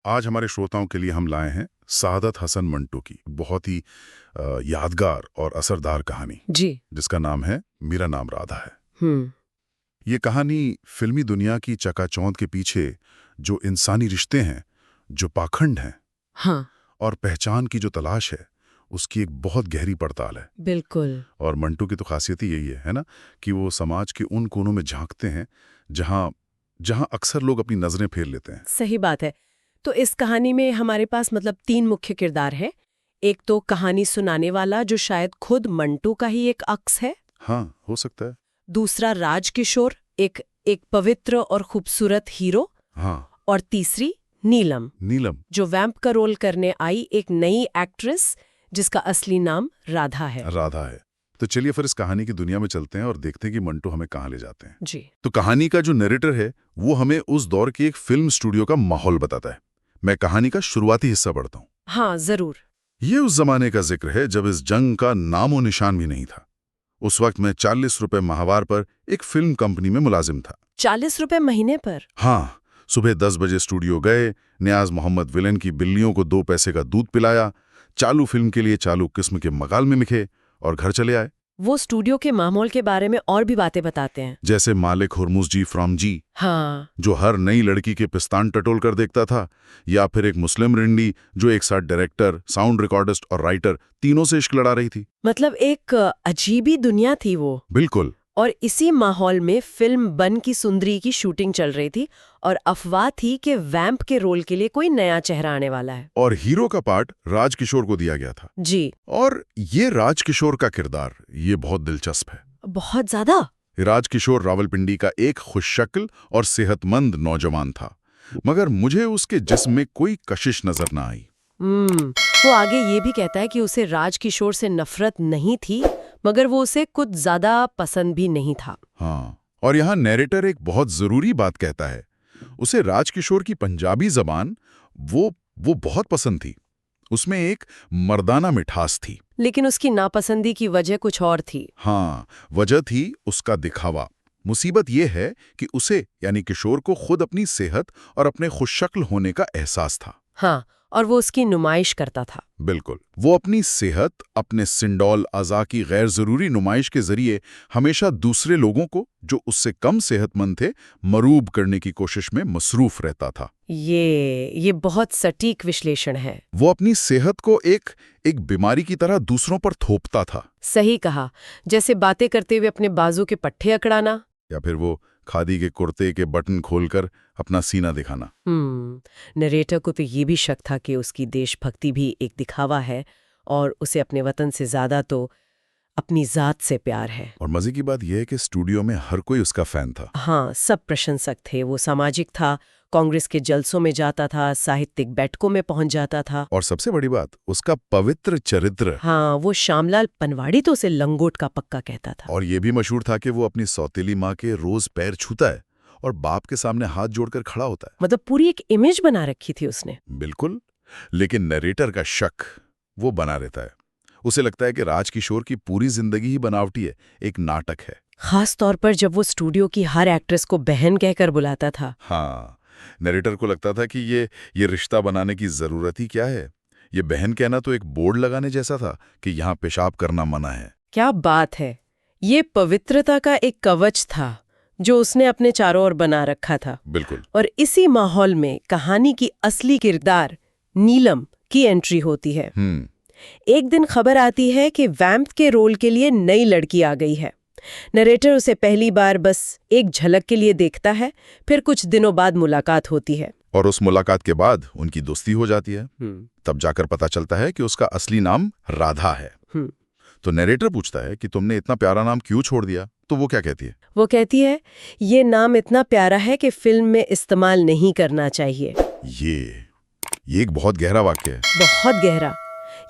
आज हमारे श्रोताओं के लिए हम लाए हैं सआदत हसन मंटो की बहुत ही यादगार और असरदार कहानी, जी। जिसका नाम है मेरा नाम राधा है। हम्म। ये कहानी फिल्मी दुनिया की चकाचौंध के पीछे जो इंसानी रिश्ते हैं, जो पाखंड हैं हाँ, और पहचान की जो तलाश है, उसकी एक बहुत गहरी पड़ताल है। बिल्कुल। और मंटो की तो खासियत ही यही है ना, कि वो समाज के उन कोनों में झांकते हैं जहां जहां अक्सर लोग अपनी नजरें फेर लेते हैं। सही बात है। तो इस कहानी में हमारे पास तीन मुख्य किरदार हैं। एक तो कहानी सुनाने वाला, जो शायद खुद मंटू का ही एक अक्स है। हाँ, हो सकता है। दूसरा राजकिशोर, एक एक पवित्र और खूबसूरत हीरो। हाँ, और तीसरी नीलम, नीलम। जो वैम्प का रोल करने आई एक नई एक्ट्रेस, जिसका असली नाम राधा है। राधा है। तो चलिए फिर इस कहानी की दुनिया में चलते हैं और देखते हैं कि मंटो हमें कहाँ ले जाते हैं। जी। तो कहानी का जो नरेटर है वो हमें उस दौर के एक फिल्म स्टूडियो का माहौल बताता है। मैं कहानी का शुरुआती हिस्सा पढ़ता हूँ। हाँ, जरूर। ये उस जमाने का जिक्र है जब इस जंग का नामो निशान भी नहीं था। उस वक्त मैं 40 रुपए माहवार पर एक फिल्म कंपनी में मुलाजिम था। 40 रुपए महीने पर? हाँ, सुबह 10 बजे स्टूडियो गए, नियाज मोहम्मद विलन की बिल्लियों को 2 पैसे का दूध पिलाया, चालू फिल्म के लिए चालू किस्म के मकालमे लिखे और घर चले आए। वो स्टूडियो के माहौल के बारे में और भी बातें बताते हैं। जैसे मालिक हुरमुज जी फ्रॉम जी, हाँ। जो हर नई लड़की के पिस्तान टटोल कर देखता था, या फिर एक मुस्लिम रिंडी जो एक साथ डायरेक्टर, साउंड रिकॉर्डिस्ट और राइटर तीनों से इश्क लड़ा रही थी। मतलब एक अजीबी दुनिया थी वो। बिल्कुल। और इसी माहौल में फिल्म बन की सुंदरी की शूटिंग चल रही थी और अफवाह थी कि वैम्प के रोल के लिए कोई नया चेहरा आने वाला है। और हीरो का पार्ट राजकिशोर को दिया गया था। जी। और ये राजकिशोर का किरदार ये बहुत दिलचस्प है। बहुत ज्यादा। राजकिशोर रावलपिंडी का एक खुशशक्ल और सेहतमंद नौजवान था, मगर मुझे उसके जिस्म में कोई कशिश नजर न आई। वो आगे ये भी कहता है कि उसे राजकिशोर से नफरत नहीं थी, मगर वो उसे कुछ ज्यादा पसंद भी नहीं था। हाँ, और यहाँ नैरेटर एक बहुत जरूरी बात कहता है। उसे राजकिशोर की पंजाबी जबान वो बहुत पसंद थी। उसमें एक मर्दाना मिठास थी। लेकिन उसकी नापसंदी की वजह कुछ और थी। हाँ, वजह थी उसका दिखावा। मुसीबत ये है कि उसे यानी किशोर को खुद अपनी सेहत और अपने खुशशक्ल होने का एहसास था। हाँ, और वो उसकी नुमाइश करता था। बिल्कुल। वो अपनी सेहत, अपने सिंडोल अज़ा की गैर जरूरी नुमाइश के जरिए हमेशा दूसरे लोगों को, जो उससे कम सेहतमंद थे, मरूब करने की कोशिश में मसरूफ रहता था। ये बहुत सटीक विश्लेषण है। वो अपनी सेहत को एक बीमारी की तरह दूसरों पर थोपता था। सही कहा। जैसे बातें करते हुए अपने बाजू के पट्टे अकड़ाना, या फिर वो खादी के कुर्ते के बटन खोलकर अपना सीना दिखाना। नरेटर को तो ये भी शक था कि उसकी देशभक्ति भी एक दिखावा है और उसे अपने वतन से ज्यादा तो अपनी जात से प्यार है। और मजे की बात यह है कि स्टूडियो में हर कोई उसका फैन था। हाँ, सब प्रशंसक थे। वो सामाजिक था, कांग्रेस के जलसों में जाता था, साहित्यिक बैठकों में पहुंच जाता था। और सबसे बड़ी बात, उसका पवित्र चरित्र। हाँ, वो श्यामलाल पनवाड़ी तो उसे लंगोट का पक्का कहता था। और ये भी मशहूर था कि वो अपनी सौतेली माँ के रोज पैर छूता है और बाप के सामने हाथ जोड़कर खड़ा होता है। पूरी एक इमेज बना रखी थी उसने। बिल्कुल। लेकिन नरेटर का शक वो बना रहता है। उसे लगता है कि राजकिशोर की पूरी जिंदगी ही बनावटी है, एक नाटक है। खास तौर पर जब वो स्टूडियो की हर एक्ट्रेस को बहन कहकर बुलाता था। हाँ, नरेटर को लगता था कि ये रिश्ता बनाने की जरूरत ही क्या है। ये बहन कहना तो एक बोर्ड लगाने जैसा था कि यहाँ पेशाब करना मना है। क्या बात है। ये पवित्रता का एक कवच था जो उसने अपने चारों ओर बना रखा था। बिल्कुल। और इसी माहौल में कहानी की असली किरदार नीलम की एंट्री होती है। एक दिन खबर आती है कि वैम्प के रोल के लिए नई लड़की आ गई है। नरेटर उसे पहली बार बस एक झलक के लिए देखता है, फिर कुछ दिनों बाद मुलाकात होती है। और उस मुलाकात के बाद उनकी दोस्ती हो जाती है। तब जाकर पता चलता है कि उसका असली नाम राधा है। तो नरेटर पूछता है कि तुमने इतना प्यारा नाम क्यों छोड़ दिया? तो वो क्या कहती है? वो कहती है, ये नाम इतना प्यारा है कि फिल्म में इस्तेमाल नहीं करना चाहिए। ये एक बहुत गहरा वाक्य है। बहुत गहरा।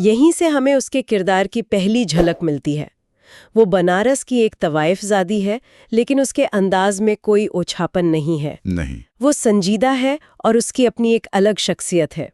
यहीं से हमें उसके किरदार की पहली झलक मिलती है। वो बनारस की एक तवाइफजादी है, लेकिन उसके अंदाज में कोई ओछापन नहीं है। नहीं। वो संजीदा है और उसकी अपनी एक अलग शख्सियत है।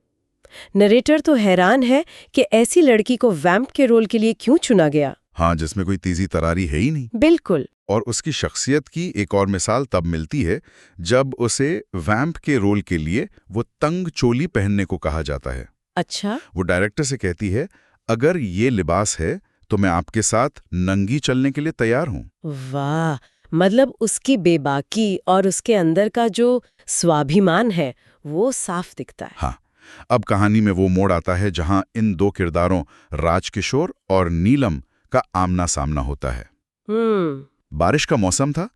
नरेटर तो हैरान है कि ऐसी लड़की को वैम्प के रोल के लिए क्यों चुना गया। हाँ, जिसमें कोई तेजी तरारी है ही नहीं। बिल्कुल। और उसकी शख्सियत की एक और मिसाल तब मिलती है जब उसे वैम्प के रोल के लिए वो तंग चोली पहनने को कहा जाता है। अच्छा। वो डायरेक्टर से कहती है, अगर ये लिबास है तो मैं आपके साथ नंगी चलने के लिए तैयार हूँ। वाह, मतलब उसकी बेबाकी और उसके अंदर का जो स्वाभिमान है वो साफ दिखता है। हाँ, अब कहानी में वो मोड़ आता है जहां इन दो किरदारों राजकिशोर और नीलम का आमना सामना होता है। बारिश का मौसम था।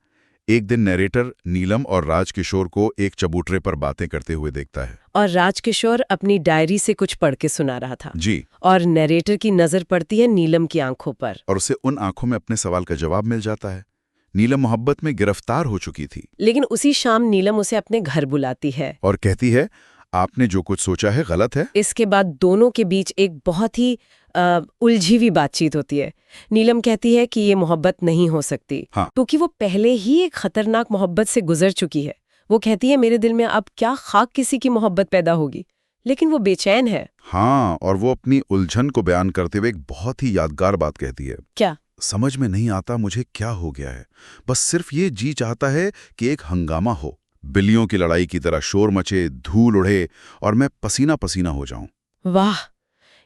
एक दिन नरेटर नीलम और राजकिशोर को एक चबूतरे पर बातें करते हुए देखता है। और राजकिशोर अपनी डायरी से कुछ पढ़ के सुना रहा था। जी। और नरेटर की नजर पड़ती है नीलम की आंखों पर। और उसे उन आंखों में अपने सवाल का जवाब मिल जाता है। नीलम मोहब्बत में गिरफ्तार हो चुकी थी। लेकिन उसी शाम नीलम उसे अपने घर बुलाती है और कहती है, आपने जो कुछ सोचा है गलत है। इसके बाद दोनों के बीच एक बहुत ही उलझी हुई बातचीत होती है। नीलम कहती है कि ये मोहब्बत नहीं हो सकती, हाँ। क्योंकि वो पहले ही एक खतरनाक मोहब्बत से गुजर चुकी है। वो कहती है, मेरे दिल में अब क्या खाक किसी की मोहब्बत पैदा होगी। लेकिन वो बेचैन है। हाँ, और वो अपनी उलझन को बयान करते हुए एक बहुत ही यादगार बात कहती है। क्या? समझ में नहीं आता मुझे क्या हो गया है, बस सिर्फ ये जी चाहता है कि एक हंगामा हो, बिल्लियों की लड़ाई की तरह शोर मचे, धूल उड़े और मैं पसीना पसीना हो जाऊं। वाह,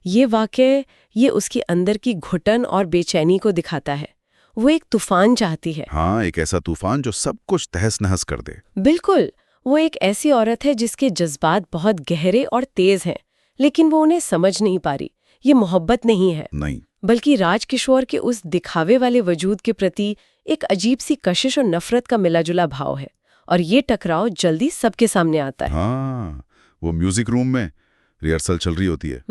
ये वाकई ये उसकी अंदर की घुटन और बेचैनी को दिखाता है। वो एक तूफान चाहती है। हाँ, एक ऐसा तूफान जो सब कुछ तहस नहस कर दे। बिल्कुल, वो एक ऐसी औरत है जिसके जज्बात बहुत गहरे और तेज हैं, लेकिन वो उन्हें समझ नहीं पा रही। ये मोहब्बत नहीं है, नहीं, बल्कि राजकिशोर के उस दिखावे वाले वजूद के प्रति एक अजीब सी कशिश और नफरत का मिलाजुला भाव है। और ये टकराव जल्दी सबके सामने आता है। हाँ, वो म्यूजिक रूम में रिहर्सल चल रही होती है।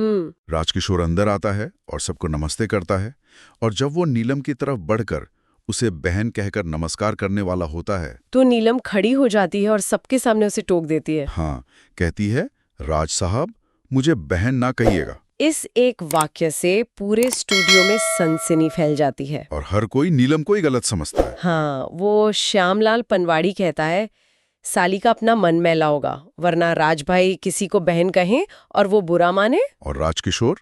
राजकिशोर अंदर आता है और सबको नमस्ते करता है, और जब वो नीलम की तरफ बढ़कर उसे बहन कहकर नमस्कार करने वाला होता है तो नीलम खड़ी हो जाती है और सबके सामने उसे टोक देती है। हाँ, कहती है, राज साहब, मुझे बहन ना कहिएगा। इस एक वाक्य से पूरे स्टूडियो में सनसनी फैल जाती है। और हर कोई नीलम को ही गलत समझता है। हाँ, वो श्यामलाल पनवाड़ी कहता है, साली का अपना मन मैला होगा, वरना राजभाई किसी को बहन कहें और वो बुरा माने। और राजकिशोर,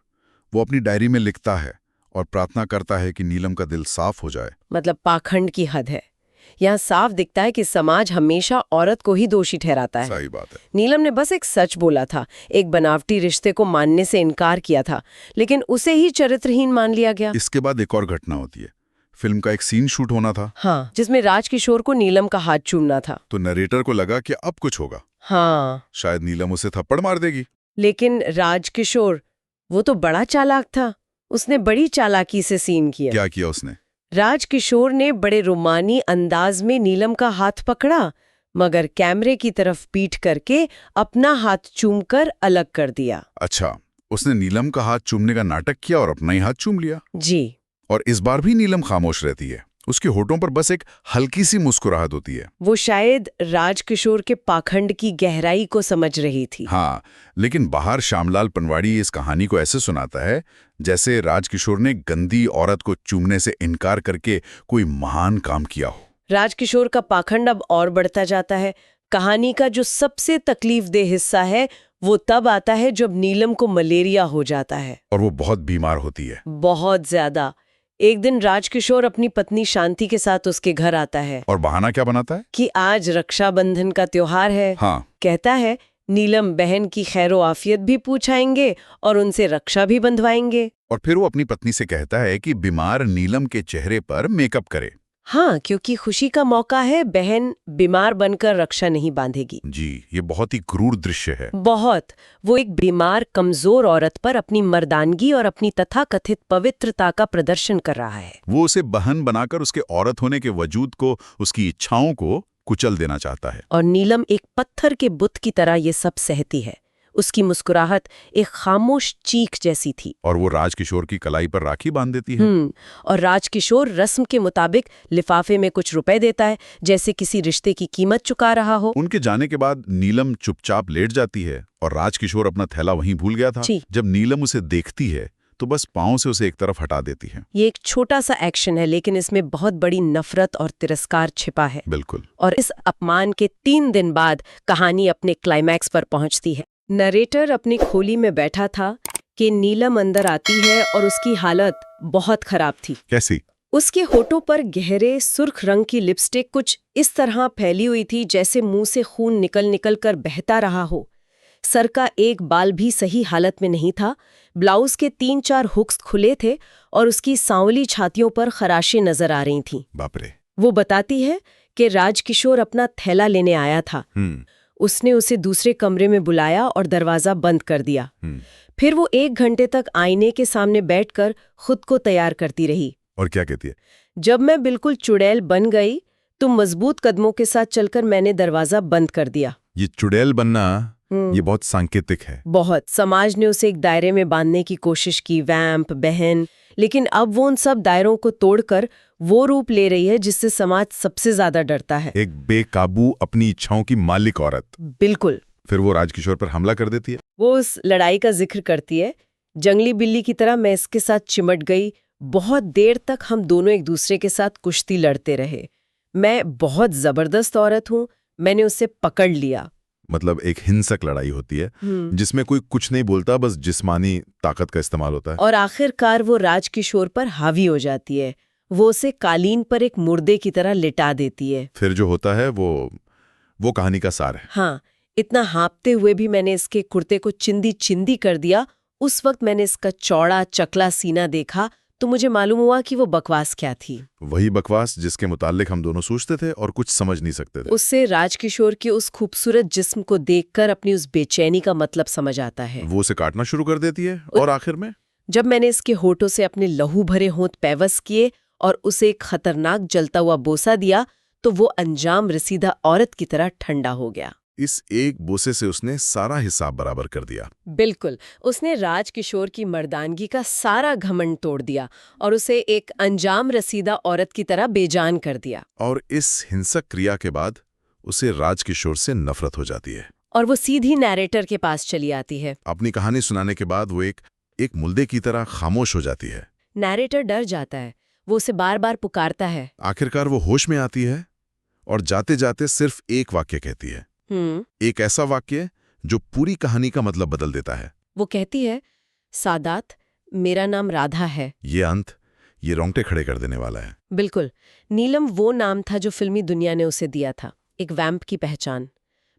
वो अपनी डायरी में लिखता है और प्रार्थना करता है कि नीलम का दिल साफ हो जाए। मतलब पाखंड की हद है। यहाँ साफ दिखता है कि समाज हमेशा औरत को ही दोषी ठहराता है। सही बात है। नीलम ने बस एक सच बोला था, एक बनावटी रिश्ते को मानने से इनकार किया था, लेकिन उसे ही चरित्रहीन मान लिया गया। इसके बाद एक और घटना होती है। फिल्म का एक सीन शूट होना था। हाँ, जिसमें राजकिशोर को नीलम का हाथ चूमना था। तो नरेटर को लगा कि अब कुछ होगा। हाँ, शायद नीलम उसे थप्पड़ मार देगी। लेकिन राजकिशोर, वो तो बड़ा चालाक था। उसने बड़ी चालाकी से सीन किया। क्या किया उसने? राजकिशोर ने बड़े रोमानी अंदाज में नीलम का हाथ पकड़ा, मगर कैमरे की तरफ पीठ करके अपना हाथ चूमकर अलग कर दिया। अच्छा, उसने नीलम का हाथ चूमने का नाटक किया और अपना ही हाथ चूम लिया। जी। और इस बार भी नीलम खामोश रहती है। उसके होठों पर बस एक हल्की सी मुस्कुराहट होती है। वो शायद राजकिशोर के पाखंड की गहराई को समझ रही थी। हाँ, लेकिन बाहर श्यामलाल पनवाड़ी इस कहानी को ऐसे सुनाता है जैसे राजकिशोर ने गंदी औरत को चूमने से इनकार करके कोई महान काम किया हो। राजकिशोर का पाखंड अब और बढ़ता जाता है। कहानी का जो सबसे तकलीफदेह हिस्सा है वो तब आता है जब नीलम को मलेरिया हो जाता है। और वो बहुत बीमार होती है। बहुत ज्यादा। एक दिन राजकिशोर अपनी पत्नी शांति के साथ उसके घर आता है। और बहाना क्या बनाता है? कि आज रक्षाबंधन का त्योहार है। हाँ। कहता है, नीलम बहन की खैरो आफियत भी पूछाएंगे और उनसे रक्षा भी बंधवाएंगे। और फिर वो अपनी पत्नी से कहता है कि बीमार नीलम के चेहरे पर मेकअप करे। हाँ, क्योंकि खुशी का मौका है, बहन बीमार बनकर रक्षा नहीं बांधेगी। जी, ये बहुत ही क्रूर दृश्य है। बहुत। वो एक बीमार कमजोर औरत पर अपनी मर्दानगी और अपनी तथाकथित पवित्रता का प्रदर्शन कर रहा है। वो उसे बहन बनाकर उसके औरत होने के वजूद को, उसकी इच्छाओं को कुचल देना चाहता है। और नीलम एक पत्थर के बुत की तरह ये सब सहती है। उसकी मुस्कुराहट एक खामोश चीख जैसी थी। और वो राजकिशोर की कलाई पर राखी बांध देती है। और राजकिशोर रस्म के मुताबिक लिफाफे में कुछ रुपए देता है, जैसे किसी रिश्ते की कीमत चुका रहा हो। उनके जाने के बाद नीलम चुपचाप लेट जाती है और राजकिशोर अपना थैला वहीं भूल गया था। जब नीलम उसे देखती है तो बस पांव से उसे एक तरफ हटा देती है। ये एक छोटा सा एक्शन है, लेकिन इसमें बहुत बड़ी नफरत और तिरस्कार छिपा है। बिल्कुल। और इस अपमान के 3 दिन बाद कहानी अपने क्लाइमैक्स पर पहुंचती है। नरेटर अपनी खोली में बैठा था कि नीलम अंदर आती है और उसकी हालत बहुत खराब थी। कैसी? उसके होठों पर गहरे सुर्ख रंग की लिपस्टिक कुछ इस तरह फैली हुई थी जैसे मुंह से खून निकल निकल कर बहता रहा हो। सर का एक बाल भी सही हालत में नहीं था। ब्लाउज के 3-4 हुक्स खुले थे और उसकी सांवली छातियों पर खराशें नजर आ रही थीं। बाप रे। वो बताती है कि राजकिशोर अपना थैला लेने आया था। उसने उसे दूसरे कमरे में बुलाया और दरवाजा बंद कर दिया। फिर वो 1 घंटे तक आईने के सामने बैठकर खुद को तैयार करती रही। और क्या कहती है? जब मैं बिल्कुल चुड़ैल बन गई तो मजबूत कदमों के साथ चलकर मैंने दरवाजा बंद कर दिया। ये चुड़ैल बनना ये बहुत सांकेतिक है। बहुत। समाज ने उसे एक दायरे में बांधने की कोशिश की, वैम्प, बहन, लेकिन अब वो उन सब दायरों को तोड़कर वो रूप ले रही है जिससे समाज सबसे ज्यादा डरता है। एक बेकाबू अपनी इच्छाओं की मालिक औरत। बिल्कुल। फिर वो राजकिशोर पर हमला कर देती है। वो उस लड़ाई का जिक्र करती है। जंगली बिल्ली की तरह मैं इसके साथ चिमट गई। बहुत देर तक हम दोनों एक दूसरे के साथ कुश्ती लड़ते रहे। मैं बहुत जबरदस्त औरत हूँ, मैंने उसे पकड़ लिया। मतलब एक हिंसक लड़ाई होती है जिसमें कोई कुछ नहीं बोलता, बस जिस्मानी ताकत का इस्तेमाल होता है। और आखिरकार वो राजकिशोर पर हावी हो जाती है। वो उसे कालीन पर एक मुर्दे की तरह लिटा देती है। फिर जो होता है वो कहानी का सार है। हाँ, इतना हाँपते हुए भी मैंने इसके कुर्ते को चिंदी चिंदी कर दिया। उस वक्त मैंने इसका चौड़ा चकला सीना देखा तो मुझे मालूम हुआ कि वो बकवास क्या थी। वही बकवास जिसके मुताल्लिक हम दोनों सोचते थे और कुछ समझ नहीं सकते थे। उससे राजकिशोर के उस खूबसूरत जिस्म को देखकर अपनी उस बेचैनी का मतलब समझ आता है। वो उसे काटना शुरू कर देती है और आखिर में जब मैंने इसके होठों से अपने लहू भरे होंठ पैवस किए और उसे एक खतरनाक जलता हुआ बोसा दिया तो वो अंजाम रसीदा औरत की तरह ठंडा हो गया। इस एक बोसे से उसने सारा हिसाब बराबर कर दिया। बिल्कुल। उसने राजकिशोर की मर्दानगी का सारा घमंड तोड़ दिया और उसे एक अंजाम रसीदा औरत की तरह बेजान कर दिया। और इस हिंसक क्रिया के बाद उसे राजकिशोर से नफरत हो जाती है और वो सीधी नैरेटर के पास चली आती है। अपनी कहानी सुनाने के बाद वो एक मुल्दे की तरह खामोश हो जाती है। नैरेटर डर जाता है। वो उसे बार बार पुकारता है। आखिरकार वो होश में आती है और जाते जाते सिर्फ एक वाक्य कहती है। एक ऐसा वाक्य जो पूरी कहानी का मतलब बदल देता है। वो कहती है, सादात, मेरा नाम राधा है। ये रोंगटे खड़े कर देने वाला है। बिल्कुल। नीलम वो नाम था जो फिल्मी दुनिया ने उसे दिया था, एक वैम्प की पहचान।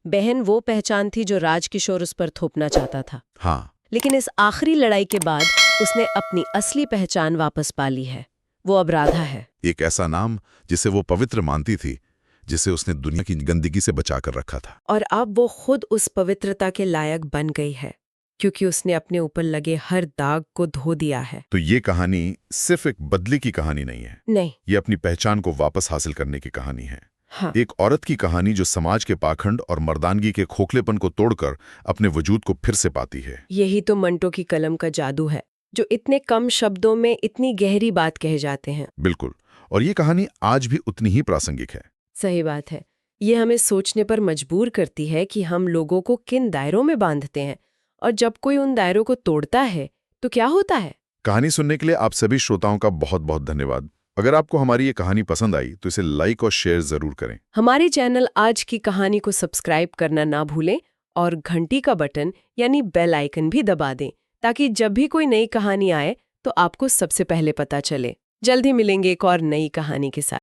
बहन वो पहचान थी जो राजकिशोर उस पर थोपना चाहता था। हाँ, लेकिन इस आखिरी लड़ाई के बाद उसने अपनी असली पहचान वापस पा ली है। वो अब राधा है। एक ऐसा नाम जिसे वो पवित्र मानती थी, जिसे उसने दुनिया की गंदगी से बचा कर रखा था। और अब वो खुद उस पवित्रता के लायक बन गई है, क्योंकि उसने अपने ऊपर लगे हर दाग को धो दिया है। तो ये कहानी सिर्फ एक बदले की कहानी नहीं है। नहीं। ये अपनी पहचान को वापस हासिल करने की कहानी है। हाँ। एक औरत की कहानी जो समाज के पाखंड और मर्दानगी के खोखलेपन को तोड़कर अपने वजूद को फिर से पाती है। यही तो मंटो की कलम का जादू है, जो इतने कम शब्दों में इतनी गहरी बात कह जाते हैं। बिल्कुल। और ये कहानी आज भी उतनी ही प्रासंगिक है। सही बात है। ये हमें सोचने पर मजबूर करती है कि हम लोगों को किन दायरों में बांधते हैं, और जब कोई उन दायरों को तोड़ता है तो क्या होता है। कहानी सुनने के लिए आप सभी श्रोताओं का बहुत बहुत धन्यवाद। अगर आपको हमारी ये कहानी पसंद आई तो इसे लाइक और शेयर जरूर करें। हमारे चैनल आज की कहानी को सब्सक्राइब करना ना भूलें और घंटी का बटन यानी बेल आइकन भी दबा दें, ताकि जब भी कोई नई कहानी आए तो आपको सबसे पहले पता चले। जल्दी मिलेंगे एक और नई कहानी के साथ।